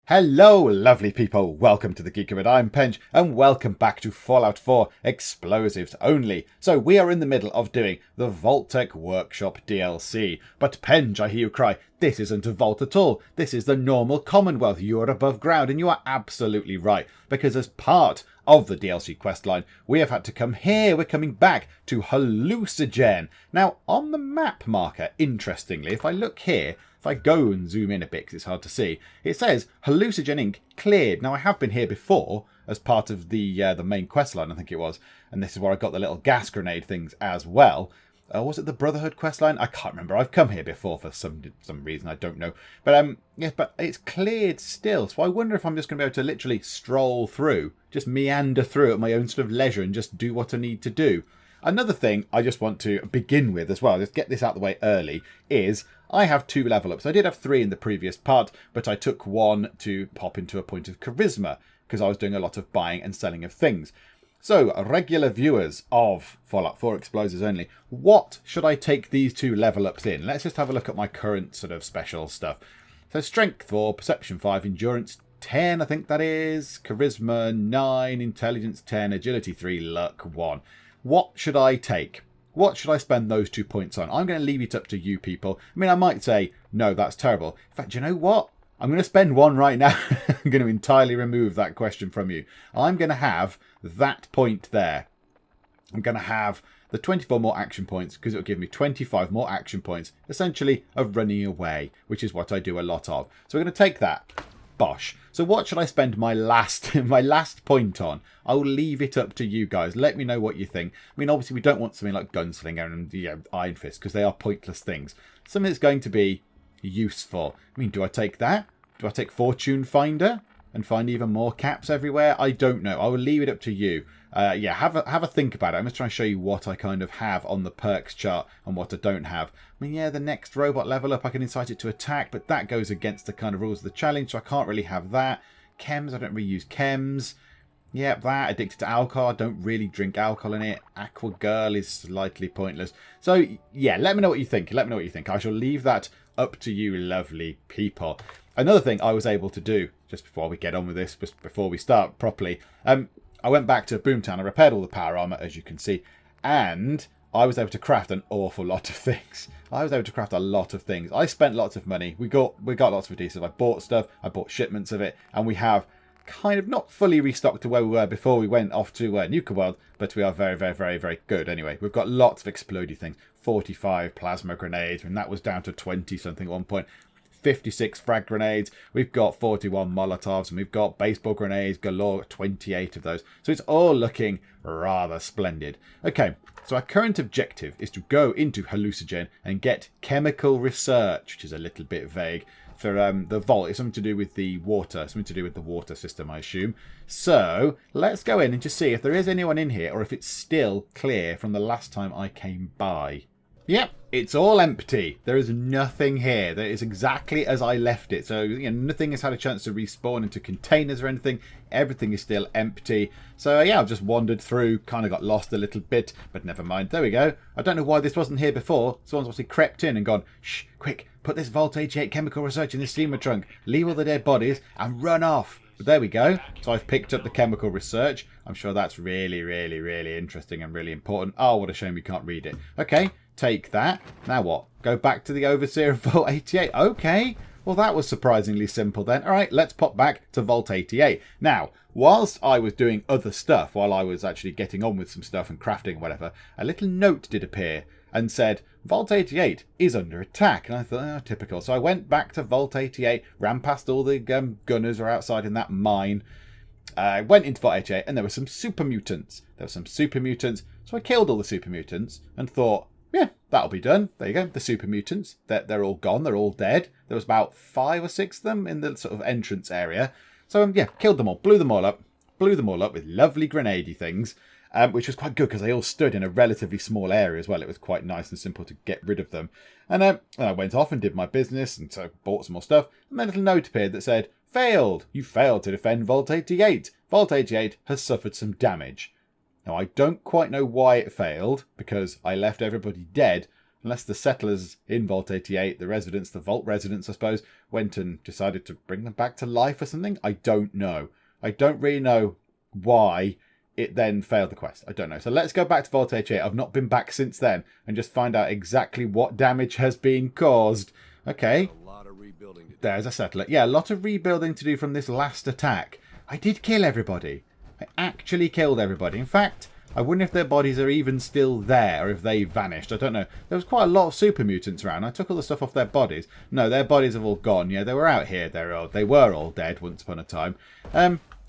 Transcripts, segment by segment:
Hello, lovely people. Welcome to the Geek, I'm Pench, and welcome back to Fallout 4 Explosives Only. So we are in the middle of doing the Vault-Tec Workshop DLC. But Pench, I hear you cry, this isn't a vault at all. This is the normal Commonwealth. You are above ground, and you are absolutely right. Because as part of the DLC questline, we have had to come here. We're coming back to Hallucinogen. Now, on the map marker, interestingly, if I look here, if I go and zoom in a bit because it's hard to see, it says Hallucinogen Inc. cleared. Now, I have been here before as part of the main questline, I think it was. And this is where I got the little gas grenade things as well. Was it the Brotherhood questline? I can't remember. I've come here before for some reason. I don't know. But yes, but it's cleared still. So I wonder if I'm just going to be able to literally stroll through, just meander through at my own sort of leisure and just do what I need to do. Another thing I just want to begin with as well, just get this out the way early, is I have 2 level ups. I did have 3 in the previous part, but I took 1 to pop into a point of charisma because I was doing a lot of buying and selling of things. So, regular viewers of Fallout 4 Explosives Only, what should I take these 2 level ups in? Let's just have a look at my current sort of special stuff. So, Strength 4, Perception 5, Endurance 10, I think that is, Charisma 9, Intelligence 10, Agility 3, Luck 1. What should I take? What should I spend those 2 points on? I'm going to leave it up to you people. I mean, I might say, no, that's terrible. In fact, you know what? I'm going to spend 1 right now. I'm going to entirely remove that question from you. I'm going to have that point there. I'm going to have the 24 more action points because it'll give me 25 more action points, essentially of running away, which is what I do a lot of. So we're going to take that. Bosh. So what should I spend my last point on? I'll leave it up to you guys. Let me know what you think. I mean, obviously we don't want something like Gunslinger and Iron Fist because they are pointless things. Something that's going to be useful. I mean, do I take that? Do I take Fortune Finder and find even more caps everywhere? I don't know. I will leave it up to you. Yeah, have a think about it. I'm just trying to show you what I kind of have on the perks chart and what I don't have. I mean, yeah, the next robot level up, I can incite it to attack, but that goes against the kind of rules of the challenge, so I can't really have that. Chems, I don't really use chems. Yep, that. Addicted to alcohol, I don't really drink alcohol in it. Aqua Girl is slightly pointless. So, yeah, let me know what you think. Let me know what you think. I shall leave that up to you lovely people. Another thing I was able to do, just before we get on with this, just before we start properly, I went back to Boomtown, I repaired all the power armor, as you can see, and I was able to craft an awful lot of things. I was able to craft a lot of things. I spent lots of money. We got lots of adhesive. I bought stuff. I bought shipments of it, and we have kind of not fully restocked to where we were before we went off to Nuka World, but we are very, very, very, very good anyway. We've got lots of explodey things. 45 plasma grenades, and that was down to 20 something at one point. 56 frag grenades, we've got 41 Molotovs, and we've got baseball grenades galore, 28 of those. So it's all looking rather splendid. Okay, so our current objective is to go into Hallucinogen and get chemical research, which is a little bit vague, for the vault. It's something to do with the water, something to do with the water system, I assume. So let's go in and just see if there is anyone in here or if it's still clear from the last time I came by. Yep, it's all empty. There is nothing here. That is exactly as I left it. So, nothing has had a chance to respawn into containers or anything. Everything is still empty. So, yeah, I've just wandered through, kind of got lost a little bit, but never mind. There we go. I don't know why this wasn't here before. Someone's obviously crept in and gone, shh, quick, put this Vault-88 chemical research in the steamer trunk, leave all the dead bodies, and run off. But there we go. So I've picked up the chemical research. I'm sure that's really, really, really interesting and really important. Oh, what a shame we can't read it. Okay. Take that. Now what? Go back to the Overseer of Vault-88. Okay. Well, that was surprisingly simple then. All right, let's pop back to Vault-88. Now, whilst I was doing other stuff, while I was actually getting on with some stuff and crafting or whatever, a little note did appear and said, Vault-88 is under attack. And I thought, oh, typical. So I went back to Vault-88, ran past all the gunners who are outside in that mine. I went into Vault-88 and there were some super mutants. So I killed all the super mutants and thought, yeah, that'll be done. There you go. The super mutants, they're all gone. They're all dead. There was about 5 or 6 of them in the sort of entrance area. So, yeah, killed them all. Blew them all up with lovely grenadey things, which was quite good because they all stood in a relatively small area as well. It was quite nice and simple to get rid of them. And I went off and did my business and so bought some more stuff. And then a little note appeared that said, failed. You failed to defend Vault-88. Vault-88 has suffered some damage. Now, I don't quite know why it failed, because I left everybody dead, Unless the settlers in Vault 88, the residents, the Vault residents, I suppose, went and decided to bring them back to life or something. I don't know. I don't really know why it then failed the quest. I don't know. So let's go back to Vault 88. I've not been back since then and just find out exactly what damage has been caused. Okay. There's a settler. Yeah, a lot of rebuilding to do from this last attack. I did kill everybody. I actually killed everybody. In fact, I wonder if their bodies are even still there or if they vanished. I don't know. There was quite a lot of super mutants around. I took all the stuff off their bodies. No, their bodies have all gone. Yeah, they were out here. They were all dead once upon a time.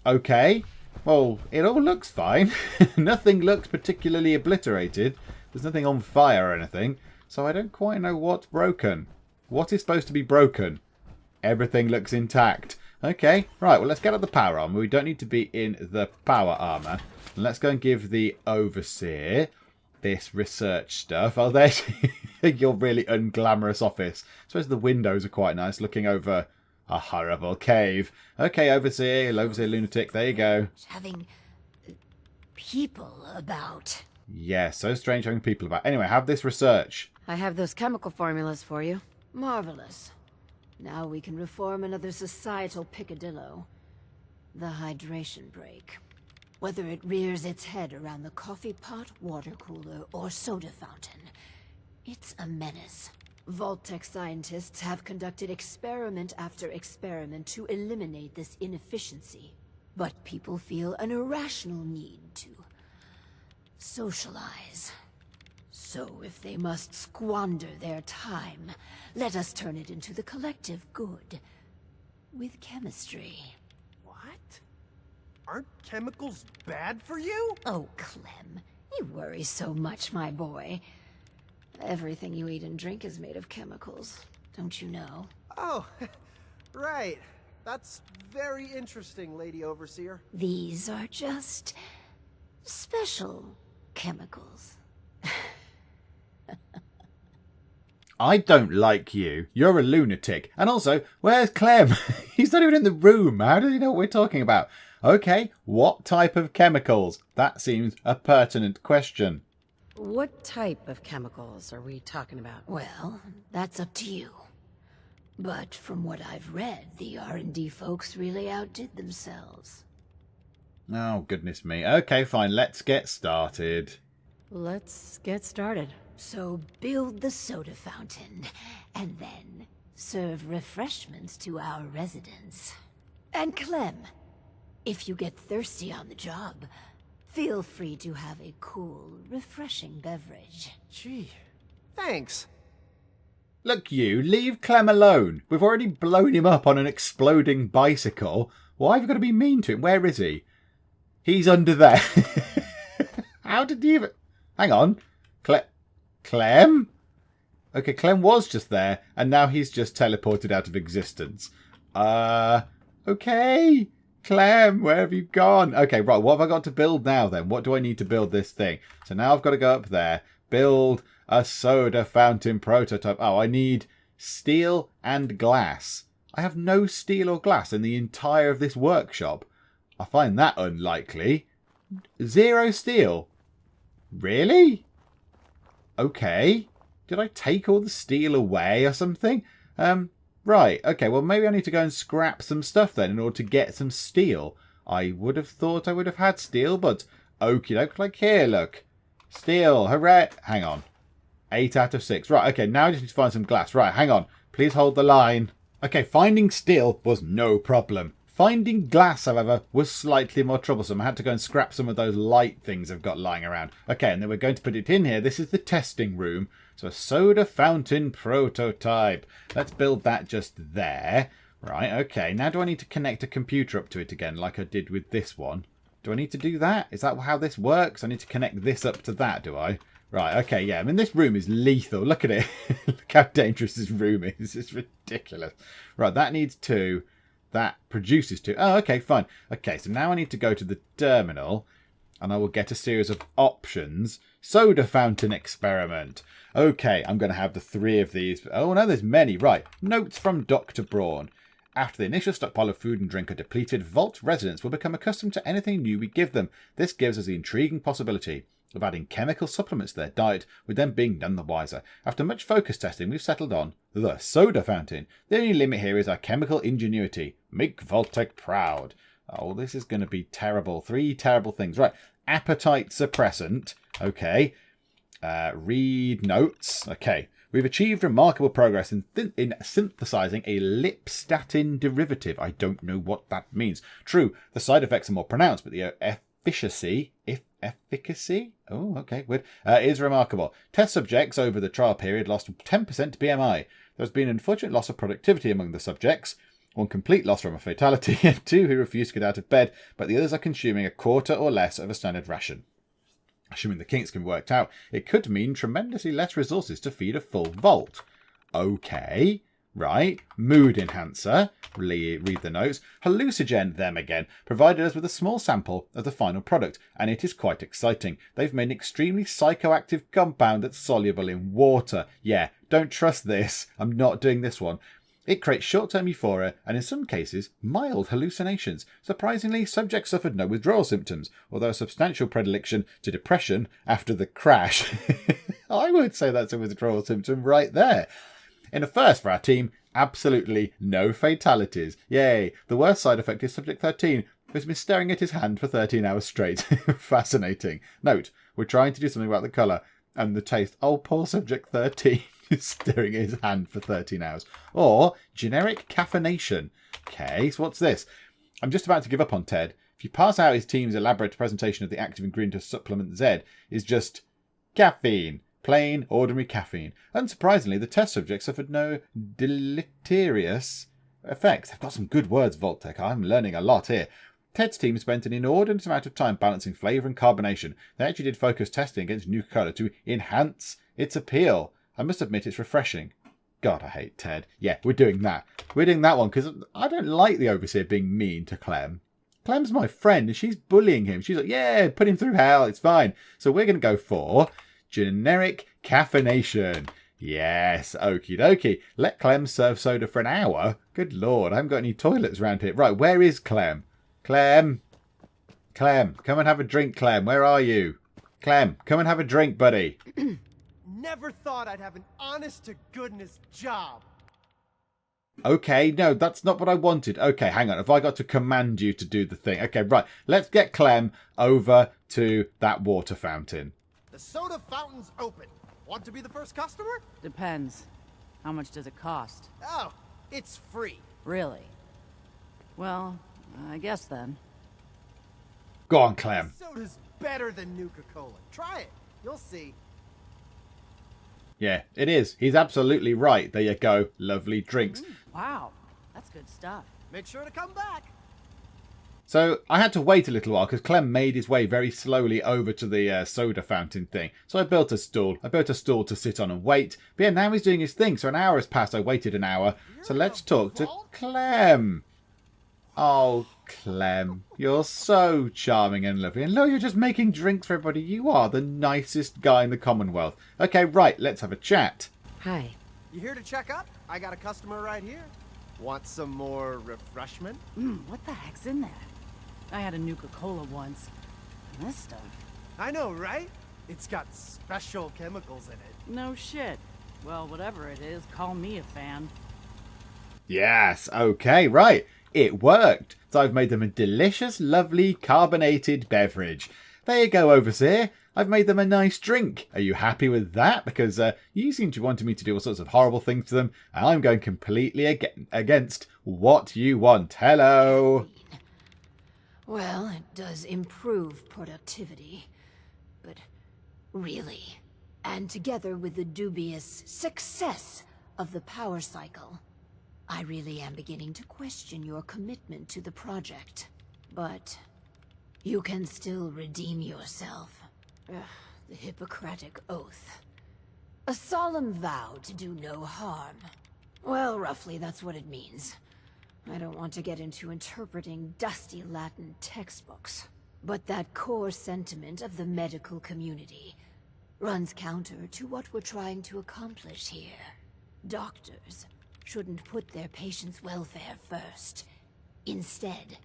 Okay. Well, it all looks fine. Nothing looks particularly obliterated. There's nothing on fire or anything. So I don't quite know what's broken. What is supposed to be broken? Everything looks intact. Okay, right, well, let's get out the power armor. We don't need to be in the power armor. Let's go and give the Overseer this research stuff. Oh, there's your really unglamorous office. I suppose the windows are quite nice, looking over a horrible cave. Okay, Overseer Lunatic, there you go. Having people about. Yeah, so strange having people about. Anyway, have this research. I have those chemical formulas for you. Marvelous. Now we can reform another societal picadillo. The hydration break. Whether it rears its head around the coffee pot, water cooler, or soda fountain, it's a menace. Vault-Tec scientists have conducted experiment after experiment to eliminate this inefficiency. But people feel an irrational need to socialize. So if they must squander their time, let us turn it into the collective good. With chemistry. What? Aren't chemicals bad for you? Oh, Clem, you worry so much, my boy. Everything you eat and drink is made of chemicals, don't you know? Oh, right. That's very interesting, Lady Overseer. These are just special chemicals. I don't like you. You're a lunatic. And also, where's Clem? He's not even in the room. How does he know what we're talking about? Okay, what type of chemicals? That seems a pertinent question. What type of chemicals are we talking about? Well, that's up to you. But from what I've read, the R&D folks really outdid themselves. Oh, goodness me. Okay, fine. Let's get started. Let's get started. So build the soda fountain, and then serve refreshments to our residents. And Clem, if you get thirsty on the job, feel free to have a cool, refreshing beverage. Gee, thanks. Look, you, leave Clem alone. We've already blown him up on an exploding bicycle. Why have you got to be mean to him? Where is he? He's under there. How did he even... Hang on. Clem? Okay, Clem was just there, and now he's just teleported out of existence. Okay. Clem, where have you gone? Okay, right, what have I got to build now then? What do I need to build this thing? So now I've got to go up there, build a soda fountain prototype. Oh, I need steel and glass. I have no steel or glass in the entire of this workshop. I find that unlikely. 0 steel. Really? Okay. Did I take all the steel away or something? Right. Okay, well, maybe I need to go and scrap some stuff then in order to get some steel. I would have thought I would have had steel, but okie doke. Like here, look. Steel. Hooray. Hang on. 8 out of 6. Right, okay, now I just need to find some glass. Right, hang on. Please hold the line. Okay, finding steel was no problem. Finding glass, however, was slightly more troublesome. I had to go and scrap some of those light things I've got lying around. Okay, and then we're going to put it in here. This is the testing room. So a soda fountain prototype. Let's build that just there. Right, okay. Now do I need to connect a computer up to it again like I did with this one? Do I need to do that? Is that how this works? I need to connect this up to that, do I? Right, okay, yeah. I mean, this room is lethal. Look at it. Look how dangerous this room is. It's ridiculous. Right, that needs 2. That produces 2. Oh, okay, fine. Okay, so now I need to go to the terminal, and I will get a series of options. Soda fountain experiment. Okay, I'm going to have the 3 of these. Oh, no, there's many. Right, notes from Dr. Braun. After the initial stockpile of food and drink are depleted, Vault residents will become accustomed to anything new we give them. This gives us the intriguing possibility of adding chemical supplements to their diet, with them being none the wiser. After much focus testing, we've settled on the soda fountain. The only limit here is our chemical ingenuity. Make Vault-Tec proud. Oh, this is going to be terrible. 3 terrible things. Right. Appetite suppressant. Okay. Read notes. Okay. We've achieved remarkable progress in synthesizing a lipstatin derivative. I don't know what that means. True, the side effects are more pronounced, but the efficacy, oh, okay, weird, is remarkable. Test subjects over the trial period lost 10% BMI. There's been an unfortunate loss of productivity among the subjects. 1 complete loss from a fatality, and 2 who refuse to get out of bed, but the others are consuming a quarter or less of a standard ration. Assuming the kinks can be worked out, it could mean tremendously less resources to feed a full vault. Okay, right. Mood enhancer. Read the notes. Hallucinogen, them again, provided us with a small sample of the final product, and it is quite exciting. They've made an extremely psychoactive compound that's soluble in water. Yeah, don't trust this. I'm not doing this one. It creates short-term euphoria and in some cases mild hallucinations. Surprisingly, subjects suffered no withdrawal symptoms, although a substantial predilection to depression after the crash. I would say that's a withdrawal symptom right there. In a first for our team, absolutely no fatalities. Yay! The worst side effect is subject 13, who's been staring at his hand for 13 hours straight. Fascinating. Note, we're trying to do something about the colour and the taste. Oh, poor subject 13. Staring at his hand for 13 hours. Or generic caffeination. Okay, so what's this? I'm just about to give up on Ted. If you pass out his team's elaborate presentation of the active ingredient of supplement Z is just caffeine. Plain, ordinary caffeine. Unsurprisingly, the test subjects suffered no deleterious effects. They've got some good words, Vault-Tec. I'm learning a lot here. Ted's team spent an inordinate amount of time balancing flavour and carbonation. They actually did focus testing against Nuka-Cola to enhance its appeal. I must admit it's refreshing. God, I hate Ted. Yeah, we're doing that. We're doing that one because I don't like the Overseer being mean to Clem. Clem's my friend and she's bullying him. She's like, yeah, put him through hell. It's fine. So we're going to go for generic caffeination. Yes, okie dokie. Let Clem serve soda for an hour. Good Lord, I haven't got any toilets around here. Right, where is Clem? Clem, come and have a drink, Clem. Where are you? Clem, come and have a drink, buddy. Never thought I'd have an honest-to-goodness job. Okay, no, that's not what I wanted. Okay, hang on. Have I got to command you to do the thing? Okay, right. Let's get Clem over to that water fountain. The soda fountain's open. Want to be the first customer? Depends. How much does it cost? Oh, it's free. Really? Well, I guess then. Go on, Clem. Soda's better than Nuka-Cola. Try it. You'll see. Yeah, it is. He's absolutely right. There you go. Lovely drinks. Wow, that's good stuff. Make sure to come back. So I had to wait a little while because Clem made his way very slowly over to the soda fountain thing. So I built a stool. I built a stool to sit on and wait. But yeah, now he's doing his thing. So an hour has passed. I waited an hour. So let's talk to Clem. Oh, Clem, you're so charming and lovely. And look, you're just making drinks for everybody. You are the nicest guy in the Commonwealth. Okay, right, let's have a chat. Hi. You here to check up? I got a customer right here. Want some more refreshment? What the heck's in that? I had a Nuka-Cola once. And this stuff. I know, right? It's got special chemicals in it. No shit. Well, whatever it is, call me a fan. Yes, okay, right. It worked. So I've made them a delicious, lovely, carbonated beverage. There you go, Overseer. I've made them a nice drink. Are you happy with that? Because you seem to want me to do all sorts of horrible things to them. And I'm going completely against what you want. Hello. Well, it does improve productivity. But really, and together with the dubious success of the power cycle, I really am beginning to question your commitment to the project. But you can still redeem yourself. The Hippocratic Oath. A solemn vow to do no harm. Well, roughly that's what it means. I don't want to get into interpreting dusty Latin textbooks. But that core sentiment of the medical community runs counter to what we're trying to accomplish here. Doctors shouldn't put their patients' welfare first. Instead,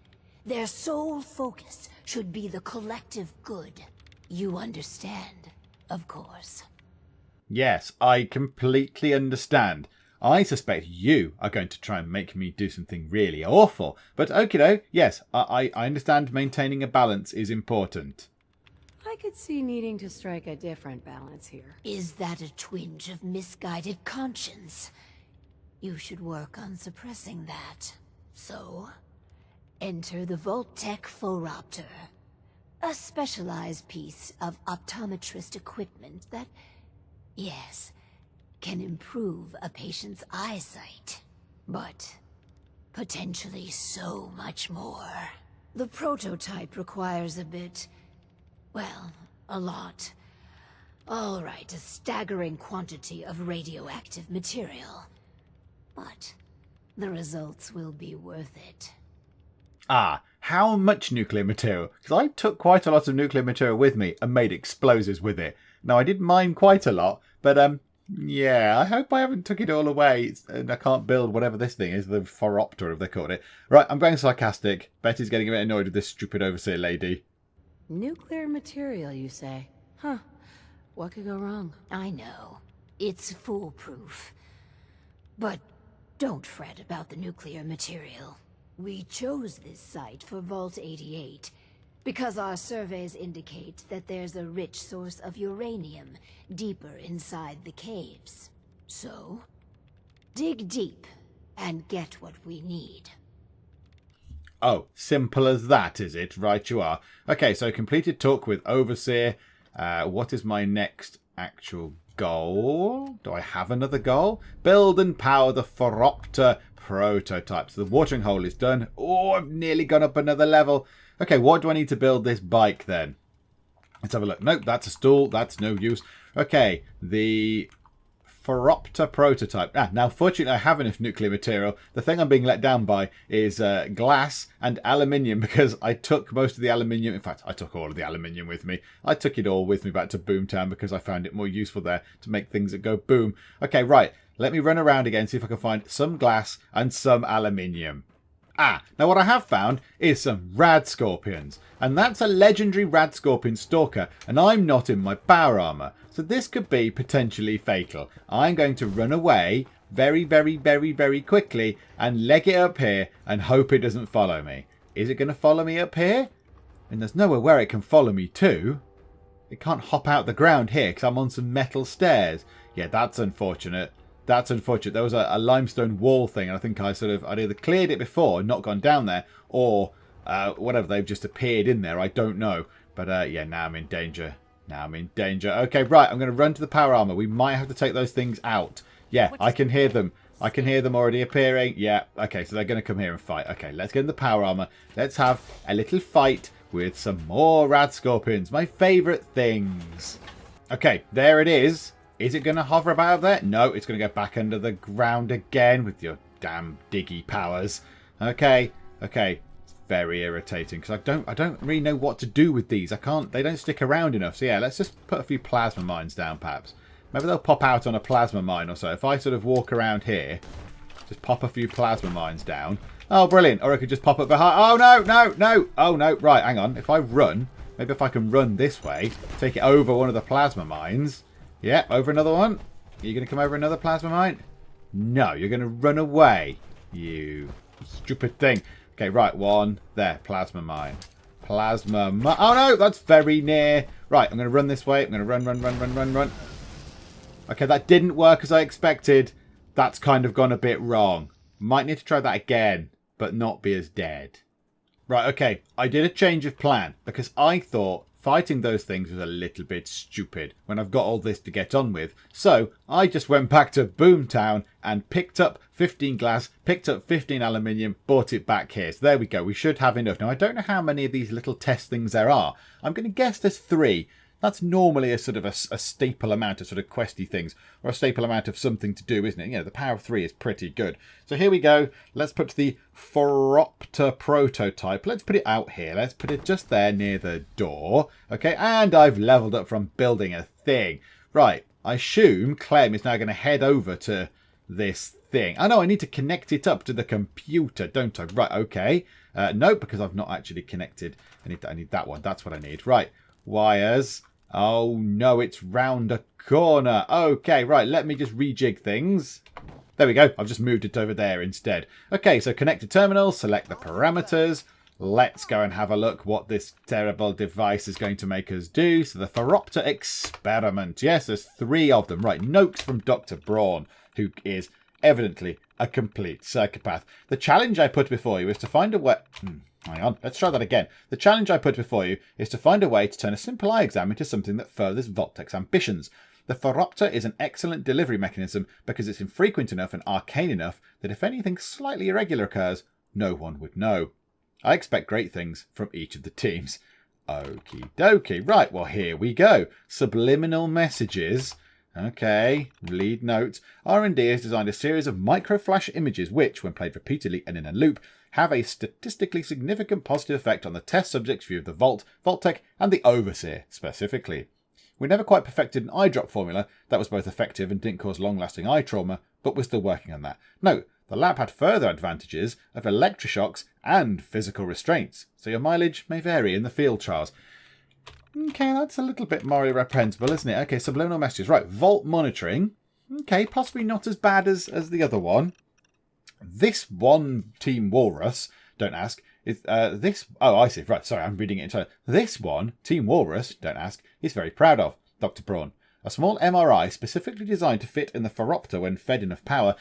their sole focus should be the collective good. You understand, of course. Yes, I completely understand. I suspect you are going to try and make me do something really awful. But okie yes, I understand maintaining a balance is important. I could see needing to strike a different balance here. Is that a twinge of misguided conscience? You should work on suppressing that. So, enter the Vault-Tec Phoropter. A specialized piece of optometrist equipment that, yes, can improve a patient's eyesight. But potentially so much more. The prototype requires a bit, well, a lot. All right, a staggering quantity of radioactive material. But the results will be worth it. Ah, how much nuclear material? Because I took quite a lot of nuclear material with me and made explosives with it. Now, I did mine quite a lot, but yeah, I hope I haven't took it all away and I can't build whatever this thing is, the Phoropter, if they called it. Right, I'm going sarcastic. Betty's getting a bit annoyed with this stupid overseer lady. Nuclear material, you say? Huh. What could go wrong? I know. It's foolproof. But don't fret about the nuclear material. We chose this site for Vault 88 because our surveys indicate that there's a rich source of uranium deeper inside the caves. So, dig deep and get what we need. Oh, simple as that, is it? Right you are. Okay, so completed talk with Overseer. What is my next actual goal? Do I have another goal? Build and power the Phoropter Prototype. So the watering hole is done. Oh, I've nearly gone up another level. Okay, what do I need to build this bike then? Let's have a look. Nope, that's a stool. That's no use. Okay, the Phoropter Prototype. Now, fortunately, I have enough nuclear material. The thing I'm being let down by is glass and aluminium because I took most of the aluminium. In fact, I took all of the aluminium with me. I took it all with me back to Boomtown because I found it more useful there to make things that go boom. Okay, right. Let me run around again, see if I can find some glass and some aluminium. Now what I have found is some RADSCORPIONS. And that's a legendary RADSCORPION stalker. And I'm not in my power armor. So this could be potentially fatal. I'm going to run away very, very, very, very quickly and leg it up here and hope it doesn't follow me. Is it going to follow me up here? And there's nowhere where it can follow me to. It can't hop out the ground here because I'm on some metal stairs. Yeah, that's unfortunate. That's unfortunate. There was a limestone wall thing, and I think I'd either cleared it before and not gone down there, or whatever, they've just appeared in there. I don't know. But yeah, now I'm in danger. Now I'm in danger. Okay, right, I'm going to run to the power armor. We might have to take those things out. Yeah, I can hear them. I can hear them already appearing. Yeah, okay, so they're going to come here and fight. Okay, let's get in the power armor. Let's have a little fight with some more RADSCORPIONS, my favourite things. Okay, there it is. Is it going to hover about there? No, it's going to go back under the ground again with your damn diggy powers. Okay. It's very irritating because I don't really know what to do with these. They don't stick around enough. So yeah, let's just put a few plasma mines down perhaps. Maybe they'll pop out on a plasma mine or so. If I sort of walk around here, just pop a few plasma mines down. Oh, brilliant. Or I could just pop it behind. Oh, no. Oh, no. Right, hang on. If I run, maybe if I can run this way, take it over one of the plasma mines. Yeah, over another one. Are you going to come over another plasma mine? No, you're going to run away. You stupid thing. Okay, right, one. There, plasma mine. Oh, no, that's very near. Right, I'm going to run this way. I'm going to run. Okay, that didn't work as I expected. That's kind of gone a bit wrong. Might need to try that again, but not be as dead. Right, okay, I did a change of plan because I thought fighting those things was a little bit stupid when I've got all this to get on with. So I just went back to Boomtown and picked up 15 glass, picked up 15 aluminium, brought it back here. So there we go. We should have enough. Now, I don't know how many of these little test things there are. I'm going to guess there's 3. That's normally a sort of a staple amount of sort of questy things, or a staple amount of something to do, isn't it? You know, the power of 3 is pretty good. So here we go. Let's put the Phoropter Prototype. Let's put it out here. Let's put it just there near the door. Okay, and I've leveled up from building a thing. Right, I assume Clem is now going to head over to this thing. Oh, no, I need to connect it up to the computer, don't I? Right, okay. No, because I've not actually connected. I need that one. That's what I need. Right. Wires. Oh no, it's round a corner. Okay, right, let me just rejig things. There we go. I've just moved it over there instead. Okay, so connect to terminal, select the parameters. Let's go and have a look what this terrible device is going to make us do. So the Phoropter experiment. Yes, there's 3 of them. Right, notes from Dr. Braun, who is evidently a complete psychopath. The challenge I put before you is to find a way... hang on, let's try that again. The challenge I put before you is to find a way to turn a simple eye exam into something that furthers Vault-Tec's ambitions. The Phoropter is an excellent delivery mechanism because it's infrequent enough and arcane enough that if anything slightly irregular occurs, no one would know. I expect great things from each of the teams. Okie dokie. Right, well, here we go. Subliminal messages. Okay, lead notes. R&D has designed a series of micro-flash images which, when played repeatedly and in a loop, have a statistically significant positive effect on the test subject's view of the Vault, Vault-Tec, and the Overseer, specifically. We never quite perfected an eye drop formula that was both effective and didn't cause long-lasting eye trauma, but we're still working on that. Note, the lab had further advantages of electroshocks and physical restraints, so your mileage may vary in the field trials. Okay, that's a little bit morally reprehensible, isn't it? Okay, subliminal messages. Right, Vault monitoring. Okay, possibly not as bad as the other one. This one, Team Walrus, don't ask, is this... Oh, I see. Right, sorry, I'm reading it entirely. This one, Team Walrus, don't ask, is very proud of, Dr. Braun. A small MRI specifically designed to fit in the Phoropter when fed enough power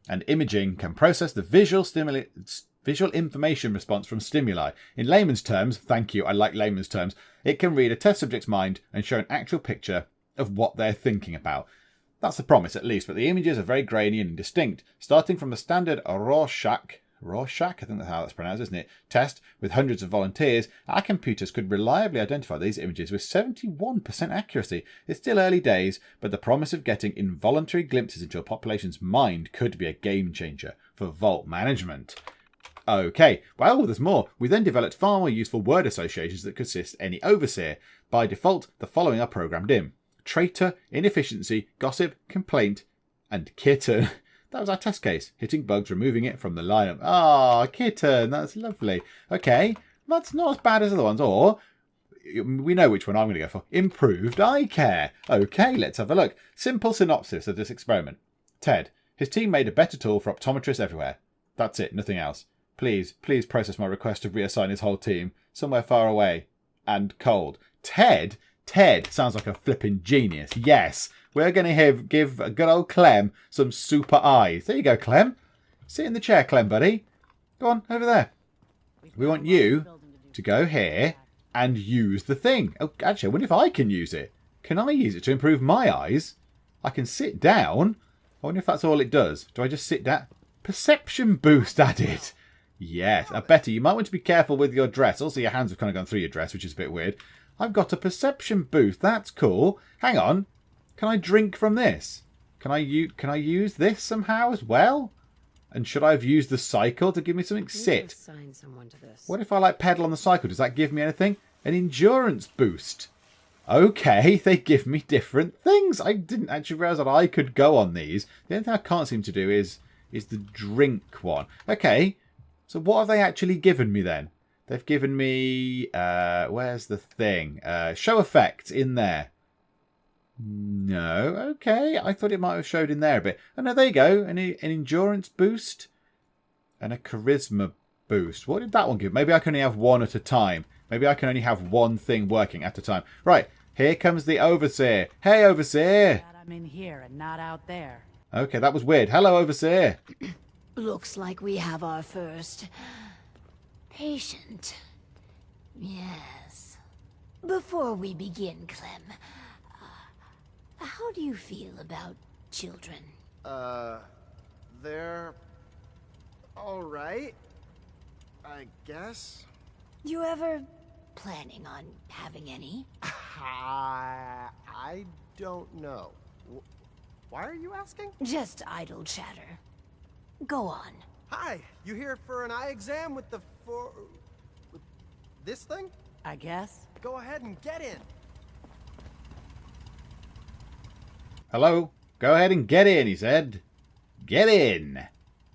and imaging can process the visual information response from stimuli. In layman's terms, thank you, I like layman's terms, it can read a test subject's mind and show an actual picture of what they're thinking about. That's the promise, at least, but the images are very grainy and indistinct. Starting from the standard Rorschach, I think that's how that's pronounced, isn't it? Test with hundreds of volunteers, our computers could reliably identify these images with 71% accuracy. It's still early days, but the promise of getting involuntary glimpses into a population's mind could be a game changer for Vault management. Okay, well, there's more. We then developed far more useful word associations that could assist any overseer. By default, the following are programmed in: traitor, inefficiency, gossip, complaint, and kitten. That was our test case. Hitting bugs, removing it from the lineup. Ah, kitten, that's lovely. Okay, that's not as bad as the other ones. Or, we know which one I'm going to go for. Improved eye care. Okay, let's have a look. Simple synopsis of this experiment. Ted, his team made a better tool for optometrists everywhere. That's it, nothing else. Please process my request to reassign his whole team somewhere far away and cold. Ted sounds like a flipping genius. Yes, we're going to give a good old Clem some super eyes. There you go, Clem. Sit in the chair, Clem, buddy. Go on, over there. We want you to go here and use the thing. Oh, actually, I wonder if I can use it. Can I use it to improve my eyes? I can sit down. I wonder if that's all it does. Do I just sit down? Perception boost added. Yes, I bet you might want to be careful with your dress. Also, your hands have kind of gone through your dress, which is a bit weird. I've got a perception boost. That's cool. Hang on. Can I drink from this? Can I use this somehow as well? And should I have used the cycle to give me something? Sit. Assign someone to this. What if I pedal on the cycle? Does that give me anything? An endurance boost. Okay, they give me different things. I didn't actually realise that I could go on these. The only thing I can't seem to do is the drink one. Okay. So what have they actually given me then? They've given me... where's the thing? Show effects in there. No. Okay. I thought it might have showed in there a bit. Oh, no, there you go. An endurance boost. And a charisma boost. What did that one give? Maybe I can only have one at a time. Maybe I can only have one thing working at a time. Right. Here comes the Overseer. Hey, Overseer. Glad I'm in here and not out there. Okay, that was weird. Hello, Overseer. Looks like we have our first patient. Yes. Before we begin, Clem, how do you feel about children? They're all right, I guess. You ever planning on having any? I don't know. Why are you asking? Just idle chatter. Go on. Hi, you here for an eye exam with with this thing? I guess. Go ahead and get in. Hello? Go ahead and get in, he said. Get in.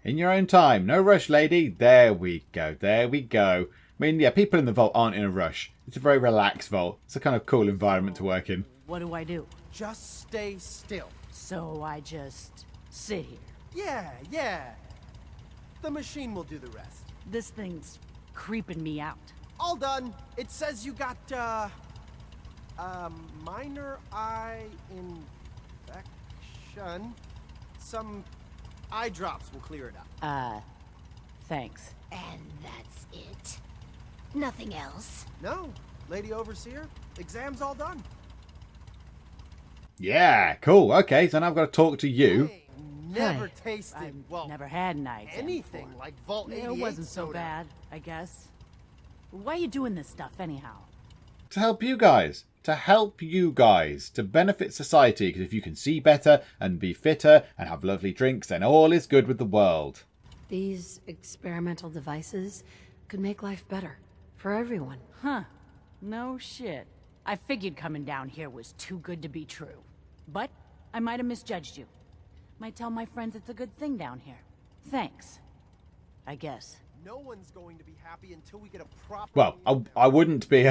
In your own time. No rush, lady. There we go. There we go. mean, yeah, people in the vault aren't in a rush. It's a very relaxed vault. It's a kind of cool environment to work in. What do I do? Just stay still. So I just sit here. Yeah. The machine will do the rest. This thing's creeping me out. All done. It says you got, minor eye infection. Some eye drops will clear it up. Thanks. And that's it. Nothing else. No, Lady Overseer, exam's all done. Yeah, cool. Okay, so now I've got to talk to you. I never tasted, I've well, never had an eye exam anything before. like Vault 88 It wasn't so soda. bad, I guess. Why are you doing this stuff anyhow? To help you guys. To help you guys. To benefit society. Because if you can see better and be fitter and have lovely drinks, then all is good with the world. These experimental devices could make life better for everyone. Huh. No shit. I figured coming down here was too good to be true. But I might have misjudged you. Might tell my friends it's a good thing down here. Thanks. I guess. No one's going to be happy until we get a proper. Well, I wouldn't be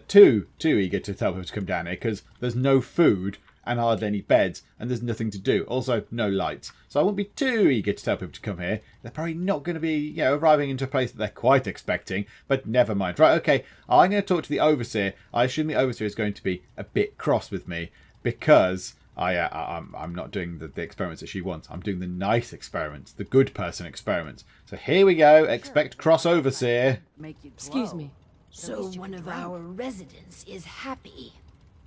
too eager to tell people to come down here because there's no food and hardly any beds and there's nothing to do. Also, no lights. So I wouldn't be too eager to tell people to come here. They're probably not going to be, arriving into a place that they're quite expecting. But never mind. Right, okay. I'm going to talk to the Overseer. I assume the Overseer is going to be a bit cross with me because I'm not doing the experiments that she wants. I'm doing the nice experiments, the good person experiments. So here we go. Expect cross Overseer. Make you glow. Excuse me. At So least you one can of drink. our residents is happy.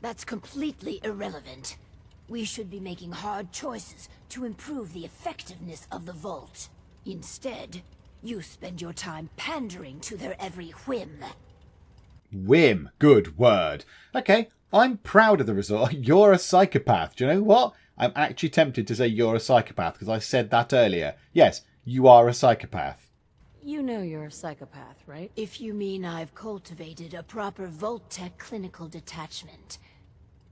That's completely irrelevant. We should be making hard choices to improve the effectiveness of the vault. Instead, you spend your time pandering to their every whim. Whim. Good word. Okay, I'm proud of the result. You're a psychopath. Do you know what? I'm actually tempted to say you're a psychopath because I said that earlier. Yes, you are a psychopath. You know you're a psychopath, right? If you mean I've cultivated a proper Vault-Tec clinical detachment.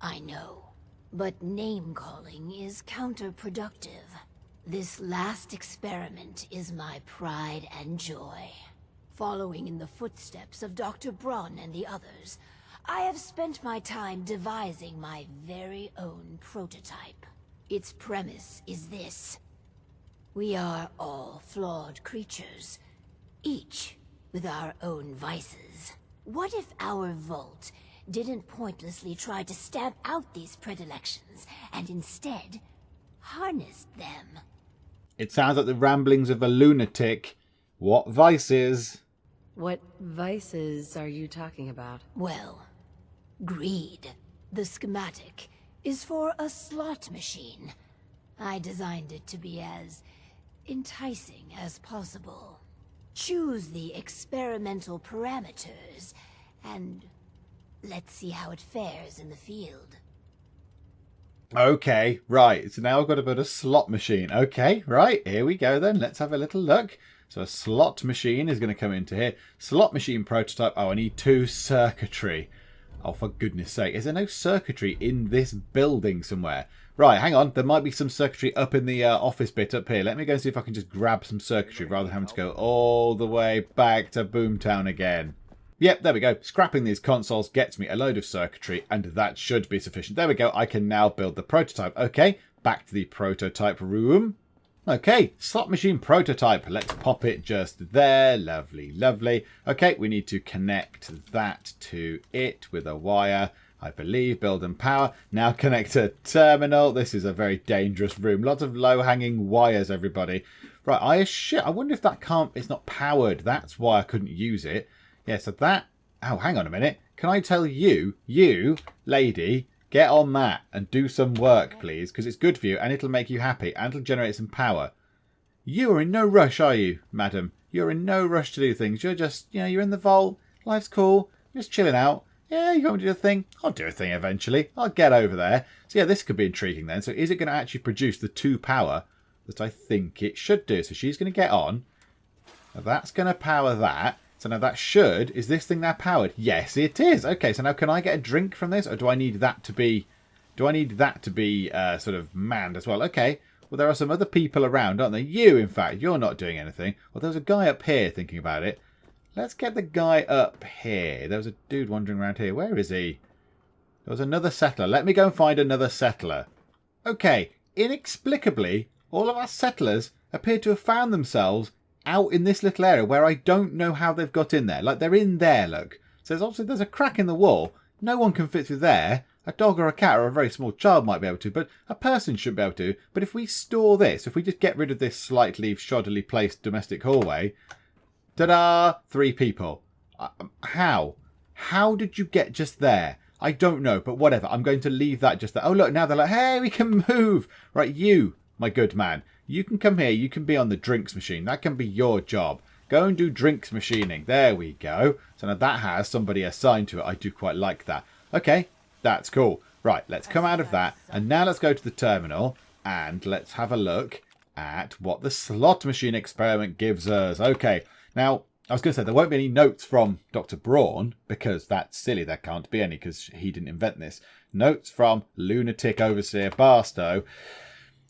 I know. But name-calling is counterproductive. This last experiment is my pride and joy. Following in the footsteps of Dr. Braun and the others, I have spent my time devising my very own prototype. Its premise is this. We are all flawed creatures, each with our own vices. What if our vault didn't pointlessly try to stamp out these predilections, and instead harnessed them? It sounds like the ramblings of a lunatic. What vices? What vices are you talking about? Well, greed. The schematic is for a slot machine. I designed it to be as enticing as possible. Choose the experimental parameters, and let's see how it fares in the field. Okay, right. So now I've got to build a slot machine. Okay, right. Here we go then. Let's have a little look. So a slot machine is going to come into here. Slot machine prototype. Oh, I need 2 circuitry. Oh, for goodness sake. Is there no circuitry in this building somewhere? Right, hang on. There might be some circuitry up in the office bit up here. Let me go and see if I can just grab some circuitry rather than having to go all the way back to Boomtown again. Yep, there we go. Scrapping these consoles gets me a load of circuitry, and that should be sufficient. There we go. I can now build the prototype. Okay, back to the prototype room. Okay, slot machine prototype. Let's pop it just there. Lovely, lovely. Okay, we need to connect that to it with a wire. I believe, build and power. Now connect a terminal. This is a very dangerous room. Lots of low-hanging wires, everybody. Right, I wonder if that can't... It's not powered. That's why I couldn't use it. Yeah, so that... Oh, hang on a minute. Can I tell you, lady, get on that and do some work, please, because it's good for you and it'll make you happy and it'll generate some power. You are in no rush, are you, madam? You're in no rush to do things. You're just, you're in the vault. Life's cool. Just chilling out. Yeah, you want me to do a thing? I'll do a thing eventually. I'll get over there. So yeah, this could be intriguing then. So is it going to actually produce the 2 power that I think it should do? So she's going to get on. Now that's going to power that. So now that should... Is this thing now powered? Yes, it is. Okay, so now can I get a drink from this? Or do I need that to be... sort of manned as well? Okay. Well, there are some other people around, aren't there? You, in fact. You're not doing anything. Well, there's a guy up here thinking about it. Let's get the guy up here. There was a dude wandering around here. Where is he? There was another settler. Let me go and find another settler. Okay, inexplicably, all of our settlers appear to have found themselves out in this little area where I don't know how they've got in there. Like, they're in there, look. So there's a crack in the wall. No one can fit through there. A dog or a cat or a very small child might be able to, but a person shouldn't be able to. But if we store this, if we just get rid of this slightly shoddily placed domestic hallway, ta-da! 3 people. How? How did you get just there? I don't know, but whatever. I'm going to leave that just there. Oh, look, now they're like, hey, we can move. Right, you, my good man, you can come here. You can be on the drinks machine. That can be your job. Go and do drinks machining. There we go. So now that has somebody assigned to it. I do quite like that. Okay, that's cool. Right, let's come out of that. And now let's go to the terminal and let's have a look at what the slot machine experiment gives us. Okay, now, I was going to say there won't be any notes from Dr. Braun because that's silly. There can't be any because he didn't invent this. Notes from Lunatic Overseer Barstow.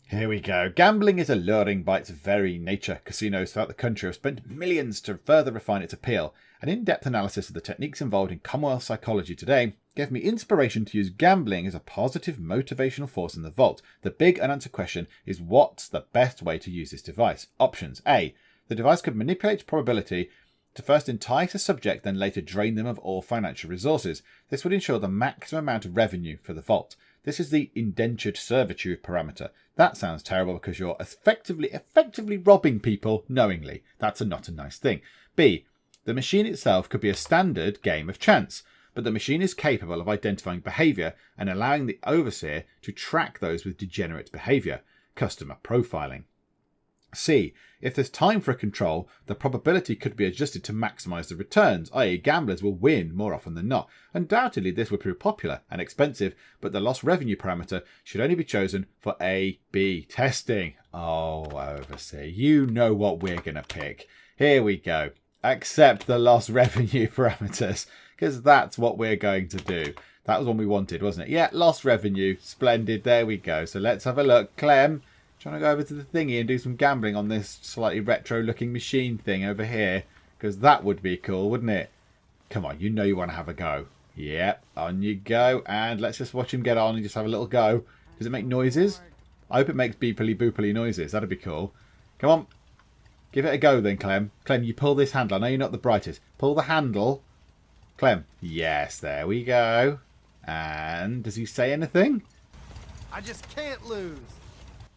Here we go. Gambling is alluring by its very nature. Casinos throughout the country have spent millions to further refine its appeal. An in-depth analysis of the techniques involved in Commonwealth psychology today gave me inspiration to use gambling as a positive motivational force in the vault. The big unanswered question is, what's the best way to use this device? Options. A. The device could manipulate probability to first entice a subject, then later drain them of all financial resources. This would ensure the maximum amount of revenue for the vault. This is the indentured servitude parameter. That sounds terrible because you're effectively robbing people knowingly. That's not a nice thing. B. The machine itself could be a standard game of chance, but the machine is capable of identifying behaviour and allowing the overseer to track those with degenerate behaviour. Customer profiling. C. If there's time for a control, the probability could be adjusted to maximise the returns, i.e. gamblers will win more often than not. Undoubtedly this would prove popular and expensive, but the lost revenue parameter should only be chosen for A/B testing. Oh, Overseer, you know what we're going to pick. Here we go. Accept the lost revenue parameters, because that's what we're going to do. That was one we wanted, wasn't it? Yeah, lost revenue. Splendid. There we go. So let's have a look. Clem, trying to go over to the thingy and do some gambling on this slightly retro-looking machine thing over here, because that would be cool, wouldn't it? Come on, you know you want to have a go. Yep, on you go. And let's just watch him get on and just have a little go. Does it make noises? I hope it makes beepily boopily noises. That'd be cool. Come on. Give it a go then, Clem. Clem, you pull this handle. I know you're not the brightest. Pull the handle. Clem. Yes, there we go. And does he say anything? I just can't lose.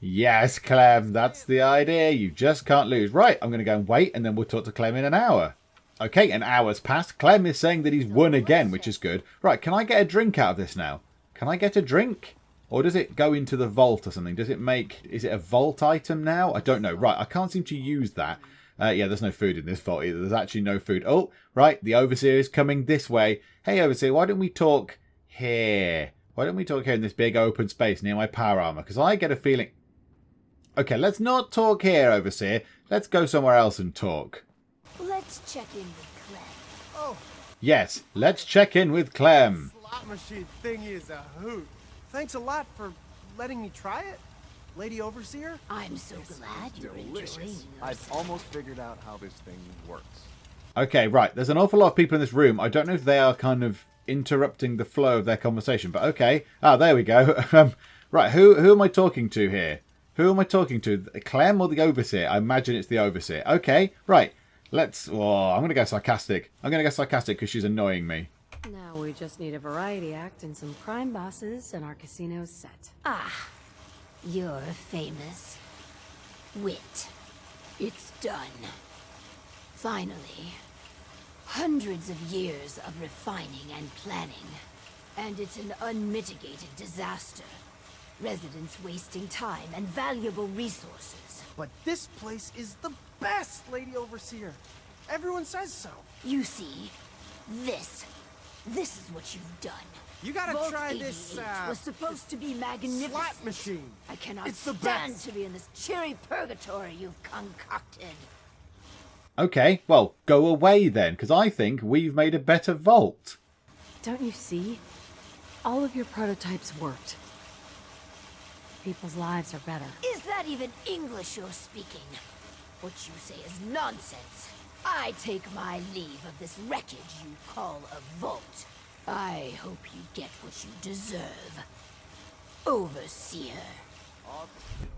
Yes, Clem. That's the idea. You just can't lose. Right, I'm going to go and wait, and then we'll talk to Clem in an hour. Okay, an hour's passed. Clem is saying that he's won again, which is good. Right, can I get a drink out of this now? Can I get a drink? Or does it go into the vault or something? Does it make... Is it a vault item now? I don't know. Right, I can't seem to use that. Yeah, there's no food in this vault either. There's actually no food. Oh, right, the Overseer is coming this way. Hey, Overseer, why don't we talk here? Why don't we talk here in this big open space near my power armor? Because I get a feeling... Okay, let's not talk here, Overseer. Let's go somewhere else and talk. Let's check in with Clem. Oh, Yes, let's check in with Clem. slot machine thingy is a hoot. Thanks a lot for letting me try it, Lady Overseer. I'm so glad you're enjoying I've yourself. almost figured out how this thing works. Okay, right. There's an awful lot of people in this room. I don't know if they are kind of interrupting the flow of their conversation, but okay. Ah, there we go. Right, who am I talking to here? Who am I talking to? Clem or the Overseer? I imagine it's the Overseer. Okay, right. Let's... Oh, I'm going to go sarcastic. I'm going to go sarcastic because she's annoying me. Now we just need a variety act and some crime bosses and our casino's set. Ah, you're famous. Wit. It's done. Finally. Hundreds of years of refining and planning. And it's an unmitigated disaster. Residents wasting time and valuable resources. But this place is the best, Lady Overseer. Everyone says so. You see, this is what you've done. You gotta Vault try 88 this, was supposed to be magnificent. slot machine. I cannot It's the stand best. to be in this cheery purgatory you've concocted. Okay, well, go away then, because I think we've made a better vault. Don't you see? All of your prototypes worked. People's lives are better. Is that even English you're speaking? What you say is nonsense. I take my leave of this wreckage you call a vault. I hope you get what you deserve. Overseer.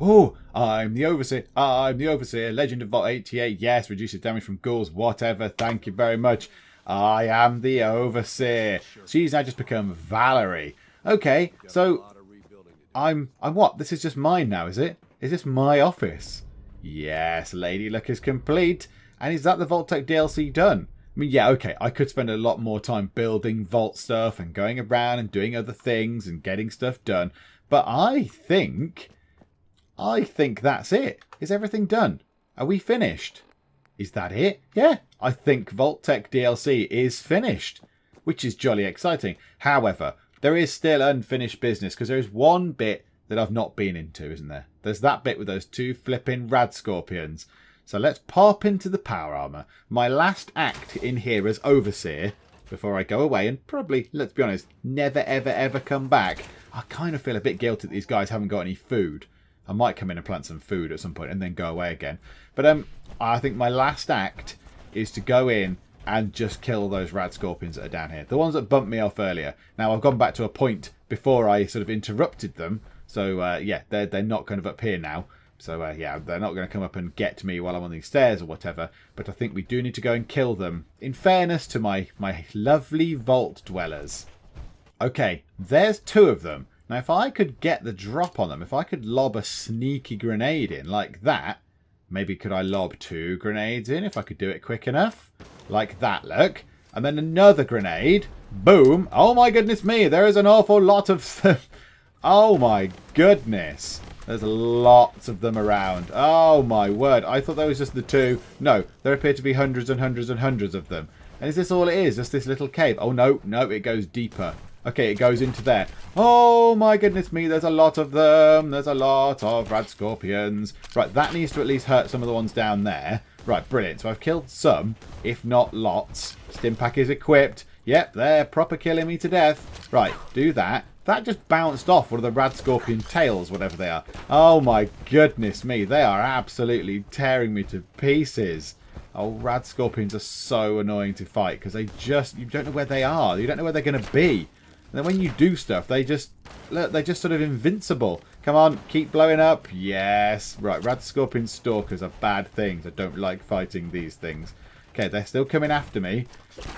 Oh, I'm the Overseer. I'm the Overseer. Legend of Vault 88. Yes, reduces damage from ghouls. Whatever. Thank you very much. I am the Overseer. She's now just become Valerie. Okay, so I'm what? This is just mine now, is it? Is this my office? Yes, Lady Luck is complete. And is that the Vault-Tec DLC done? I mean, yeah, okay, I could spend a lot more time building Vault stuff and going around and doing other things and getting stuff done. But I think that's it. Is everything done? Are we finished? Is that it? Yeah, I think Vault-Tec DLC is finished, which is jolly exciting. However, there is still unfinished business because there is one bit that I've not been into, isn't there? There's that bit with those two flipping RADSCORPIONs. So let's pop into the power armor. My last act in here as Overseer, before I go away and probably, let's be honest, never ever ever come back. I kind of feel a bit guilty that these guys haven't got any food. I might come in and plant some food at some point and then go away again. But I think my last act is to go in and just kill those RADSCORPIONs that are down here. The ones that bumped me off earlier. Now, I've gone back to a point before I sort of interrupted them. So, yeah, they're not kind of up here now. So, yeah, they're not going to come up and get me while I'm on these stairs or whatever. But I think we do need to go and kill them. In fairness to my lovely vault dwellers. Okay, there's two of them. Now, if I could get the drop on them, if I could lob a sneaky grenade in like that, maybe could I lob 2 grenades in if I could do it quick enough? Like that, look. And then another grenade. Boom. Oh, my goodness me. There is an awful lot of them. Oh, my goodness. There's lots of them around. Oh, my word. I thought that was just the 2. No, there appear to be hundreds and hundreds and hundreds of them. And is this all it is? Just this little cave? Oh, no. No, it goes deeper. Okay, it goes into there. Oh, my goodness me. There's a lot of them. There's a lot of RADSCORPIONs. Right, that needs to at least hurt some of the ones down there. Right, brilliant. So I've killed some, if not lots. Stimpack is equipped. Yep, they're proper killing me to death. Right, do that. That just bounced off one of the RADSCORPION tails, whatever they are. Oh, my goodness me. They are absolutely tearing me to pieces. Oh, RADSCORPIONs are so annoying to fight because you don't know where they are. You don't know where they're going to be. And then when you do stuff, they're just sort of invincible. Come on, keep blowing up. Yes. Right, RADSCORPION stalkers are bad things. I don't like fighting these things. Okay, they're still coming after me.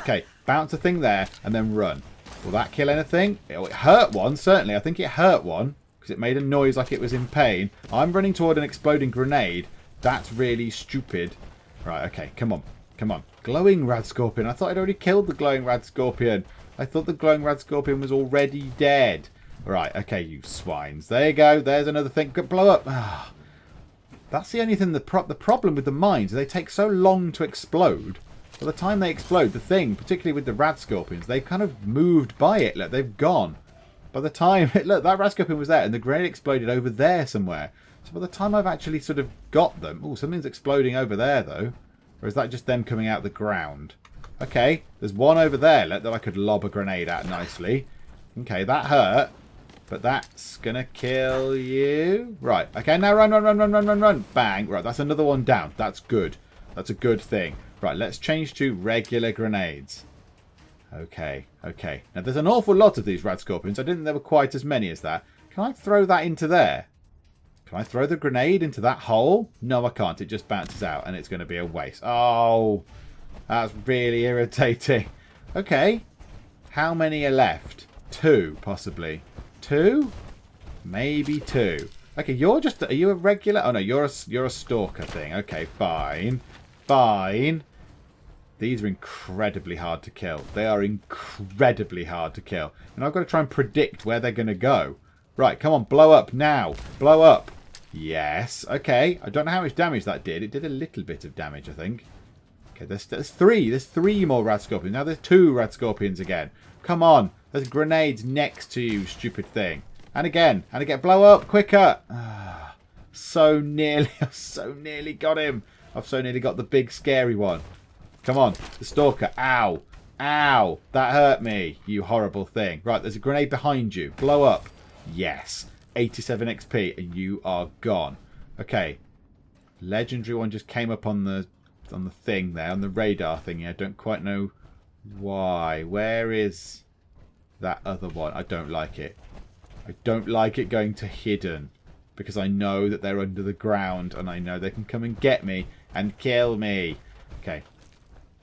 Okay, bounce a thing there and then run. Will that kill anything? It hurt one, certainly. I think it hurt one because it made a noise like it was in pain. I'm running toward an exploding grenade. That's really stupid. Right, okay, come on. Come on. Glowing RADSCORPION. I thought I'd already killed the glowing RADSCORPION. I thought the glowing RADSCORPION was already dead. Right, okay, you swines. There you go. There's another thing. Blow up. Ah. That's the only thing. The problem with the mines is they take so long to explode. By the time they explode, the thing, particularly with the RADSCORPIONs, they've kind of moved by it. Look, they've gone. By the time... Look, that RADSCORPION was there and the grenade exploded over there somewhere. So by the time I've actually sort of got them... Oh, something's exploding over there, though. Or is that just them coming out of the ground? Okay, there's one over there that I could lob a grenade at nicely. Okay, that hurt. But that's going to kill you. Right, okay, now run, run, run, run, run, run, run. Bang. Right, that's another one down. That's good. That's a good thing. Right, let's change to regular grenades. Okay, okay. Now, there's an awful lot of these RADSCORPIONs. I didn't think there were quite as many as that. Can I throw that into there? Can I throw the grenade into that hole? No, I can't. It just bounces out and it's going to be a waste. Oh, that's really irritating. Okay. How many are left? 2, possibly. 2? Maybe 2. Okay, you're just... Are you a regular? Oh, no, you're a stalker thing. Okay, fine. Fine. These are incredibly hard to kill. They are incredibly hard to kill. And I've got to try and predict where they're going to go. Right, come on, blow up now. Blow up. Yes, okay. I don't know how much damage that did. It did a little bit of damage, I think. Okay, there's 3. There's 3 more RADSCORPIONs. Now there's 2 RADSCORPIONs again. Come on. There's grenades next to you, stupid thing. And again. And again. Blow up. Quicker. Ah, so nearly. I've so nearly got him. I've so nearly got the big scary one. Come on. The stalker. Ow. Ow. That hurt me, you horrible thing. Right, there's a grenade behind you. Blow up. Yes. 87 XP and you are gone. Okay. Legendary one just came up on the the thing there, on the radar thingy. I don't quite know why. Where is that other one? I don't like it. I don't like it going to hidden, because I know that they're under the ground, and I know they can come and get me and kill me. Okay,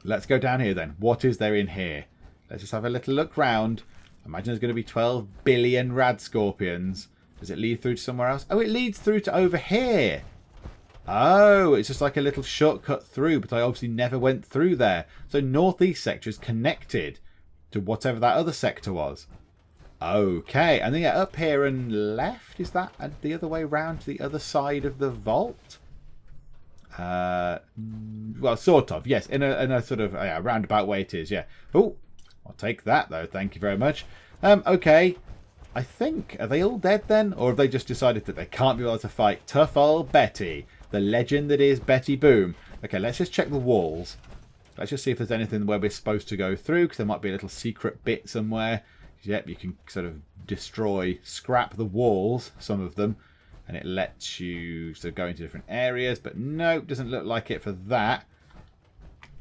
let's go down here then. What is there in here? Let's just have a little look round. Imagine there's going to be 12 billion RADSCORPIONs. Does it lead through to somewhere else? Oh, it leads through to over here. Oh, it's just like a little shortcut through, but I obviously never went through there. So northeast sector is connected to whatever that other sector was. Okay, and then yeah, up here and left, is that the other way round to the other side of the vault? Well, sort of, yes, in a sort of roundabout way it is, yeah. Oh, I'll take that though, thank you very much. Okay, I think, are they all dead then? Or have they just decided that they can't be able to fight tough old Betty, the legend that is Betty Boom? Okay, let's just check the walls. Let's just see if there's anything where we're supposed to go through, because there might be a little secret bit somewhere. Yep, you can sort of scrap the walls, some of them, and it lets you sort of go into different areas. But nope, doesn't look like it for that.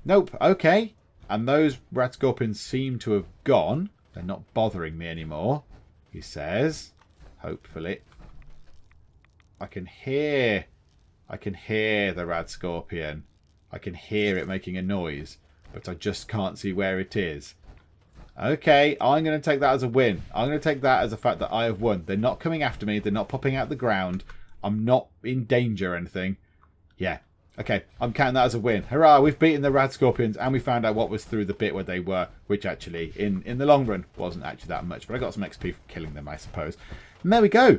Nope, okay. And those RADSCORPIONs seem to have gone. They're not bothering me anymore, he says. Hopefully. I can hear the RADSCORPION. I can hear it making a noise, but I just can't see where it is. Okay, I'm going to take that as a win. I'm going to take that as a fact that I have won. They're not coming after me. They're not popping out the ground. I'm not in danger or anything. Yeah. Okay, I'm counting that as a win. Hurrah, we've beaten the RADSCORPIONs and we found out what was through the bit where they were, which actually, in the long run, wasn't actually that much. But I got some XP for killing them, I suppose. And there we go.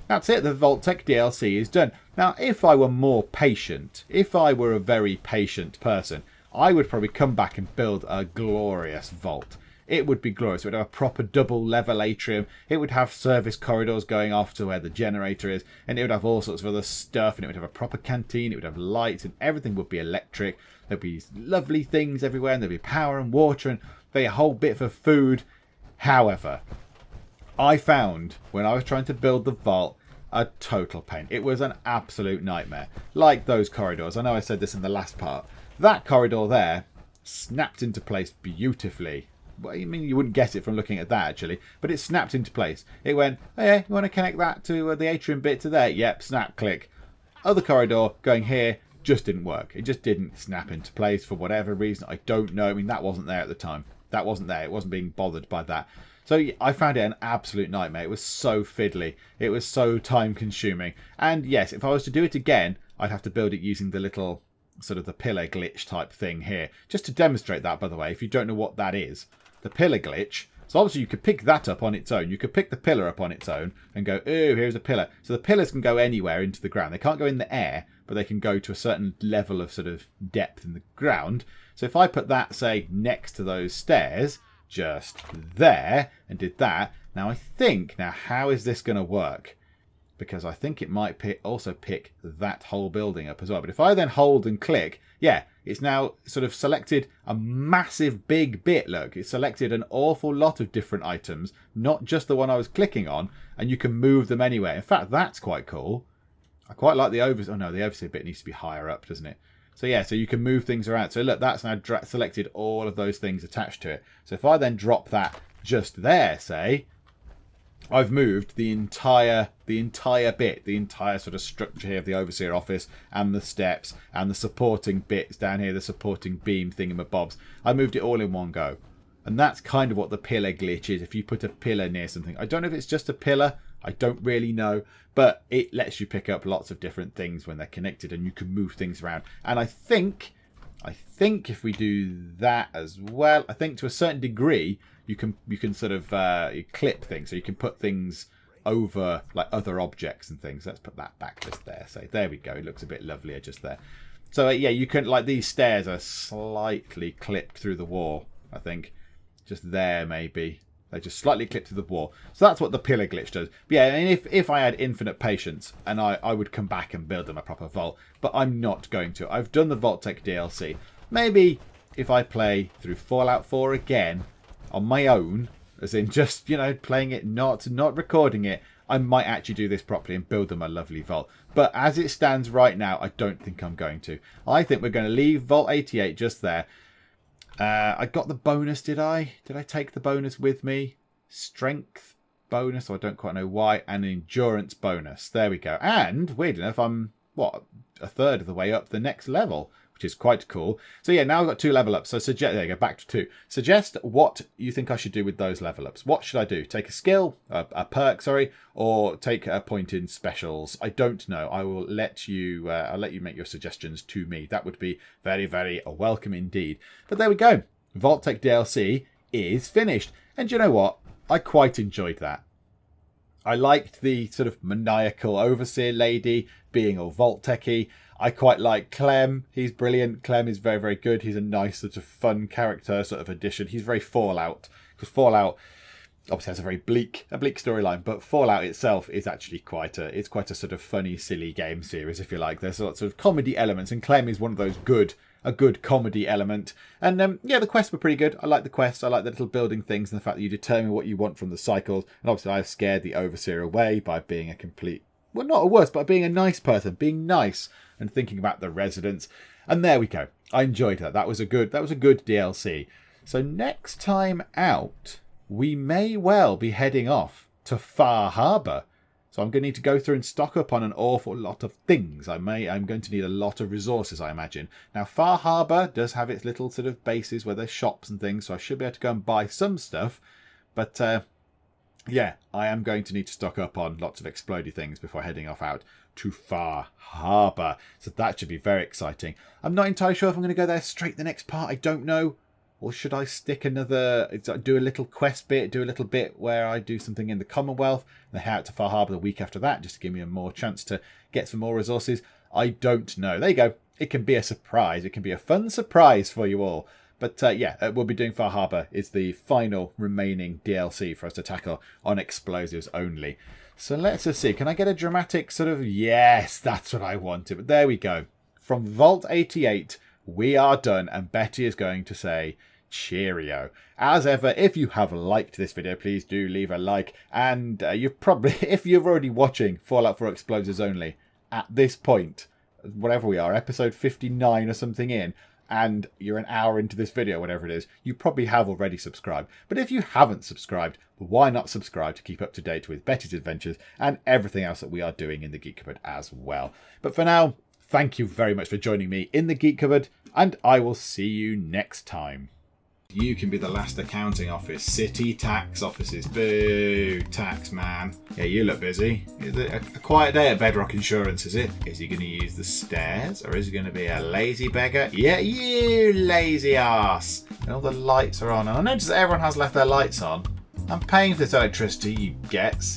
That's it. The Vault-Tec DLC is done. Now, if I were more patient, if I were a very patient person, I would probably come back and build a glorious vault. It would be glorious. It would have a proper double level atrium. It would have service corridors going off to where the generator is. And it would have all sorts of other stuff. And it would have a proper canteen. It would have lights. And everything would be electric. There'd be lovely things everywhere. And there'd be power and water. And there'd be a whole bit for food. However, I found, when I was trying to build the vault, a total pain. It was an absolute nightmare. Like those corridors. I know I said this in the last part. That corridor there snapped into place beautifully. Well, I mean, you wouldn't guess it from looking at that, actually. But it snapped into place. It went, oh yeah, you want to connect that to the atrium bit to there? Yep, snap, click. Other corridor going here just didn't work. It just didn't snap into place for whatever reason. I don't know. I mean, that wasn't there at the time. That wasn't there. It wasn't being bothered by that. So I found it an absolute nightmare. It was so fiddly. It was so time consuming. And yes, if I was to do it again, I'd have to build it using the little sort of the pillar glitch type thing here. Just to demonstrate that, by the way, if you don't know what that is. The pillar glitch. So obviously you could pick that up on its own. You could pick the pillar up on its own and go, ooh, here's a pillar. So the pillars can go anywhere into the ground. They can't go in the air, but they can go to a certain level of sort of depth in the ground. So if I put that, say, next to those stairs, just there, and did that. Now how is this going to work? Because I think it might also pick that whole building up as well. But if I then hold and click, yeah, it's now sort of selected a massive big bit. Look, it's selected an awful lot of different items, not just the one I was clicking on, and you can move them anywhere. In fact, that's quite cool. I quite like the overseer. Oh no, the overseer bit needs to be higher up, doesn't it? So yeah, so you can move things around. So look, that's now selected all of those things attached to it. So if I then drop that just there, say, I've moved the entire bit, the entire sort of structure here of the overseer office and the steps and the supporting bits down here, the supporting beam thingamabobs. I moved it all in one go. And that's kind of what the pillar glitch is. If you put a pillar near something, I don't know if it's just a pillar, I don't really know, but it lets you pick up lots of different things when they're connected and you can move things around. And I think if we do that as well, I think to a certain degree, you can sort of clip things, so you can put things over like other objects and things. Let's put that back just there. So there we go. It looks a bit lovelier just there. So yeah, you can, like, these stairs are slightly clipped through the wall. I think just there maybe they just slightly clipped through the wall. So that's what the pillar glitch does. But yeah, I mean, if I had infinite patience, and I would come back and build them a proper vault, but I'm not going to. I've done the Vault-Tec DLC. Maybe if I play through Fallout 4 again on my own, as in just, you know, playing it, not recording it, I might actually do this properly and build them a lovely vault. But as it stands right now, I don't think I'm going to. I think we're going to leave Vault 88 just there. I got the bonus, did I? Did I take the bonus with me? Strength bonus, so I don't quite know why. And endurance bonus. There we go. And, weird enough, I'm, what, a third of the way up the next level, which is quite cool. So yeah, now I've got 2 level ups. So suggest, there you go, back to 2. Suggest what you think I should do with those level ups. What should I do? Take a skill, a perk, sorry, or take a point in specials? I don't know. I will let you, I'll let you make your suggestions to me. That would be very, very welcome indeed. But there we go. Vault-Tec DLC is finished. And you know what? I quite enjoyed that. I liked the sort of maniacal overseer lady being all Vault-Tec-y. I quite like Clem. He's brilliant. Clem is very, very good. He's a nice sort of fun character sort of addition. He's very Fallout, because Fallout obviously has a very bleak storyline, but Fallout itself is actually quite a sort of funny, silly game series, if you like. There's lots of comedy elements, and Clem is one of those a good comedy element. And yeah, the quests were pretty good. I like the quests. I like the little building things and the fact that you determine what you want from the cycles. And obviously I've scared the overseer away by being a complete, well, not a worse, but being a nice person, being nice and thinking about the residents. And there we go. I enjoyed that. That was a good DLC. So next time out, we may well be heading off to Far Harbor. So I'm going to need to go through and stock up on an awful lot of things. I'm going to need a lot of resources, I imagine. Now, Far Harbor does have its little sort of bases where there's shops and things, so I should be able to go and buy some stuff. But yeah, I am going to need to stock up on lots of explodey things before heading off out to Far Harbor. So that should be very exciting. I'm not entirely sure if I'm going to go there straight the next part. I don't know. Or should I stick do a little quest bit, do a little bit where I do something in the Commonwealth, and then head out to Far Harbor the week after that, just to give me a more chance to get some more resources? I don't know. There you go. It can be a surprise. It can be a fun surprise for you all. But yeah, we'll be doing Far Harbor. It's the final remaining DLC for us to tackle on explosives only. So let's just see. Can I get a dramatic sort of... Yes, that's what I wanted. But there we go. From Vault 88, we are done. And Betty is going to say... cheerio. As ever, if you have liked this video, please do leave a like. And you've probably, if you're already watching Fallout 4 Explosives Only at this point, whatever we are, episode 59 or something in, and you're an hour into this video, whatever it is, you probably have already subscribed. But if you haven't subscribed, why not subscribe to keep up to date with Betty's adventures and everything else that we are doing in the Geek Cupboard as well. But for now, thank you very much for joining me in the Geek Cupboard, and I will see you next time. You can be the last accounting office. City tax offices. Boo, tax man. Yeah, you look busy. Is it a quiet day at Bedrock Insurance, is it? Is he going to use the stairs, or is he going to be a lazy beggar? Yeah, you lazy ass. And all the lights are on. And I notice that everyone has left their lights on. I'm paying for this electricity, you gets.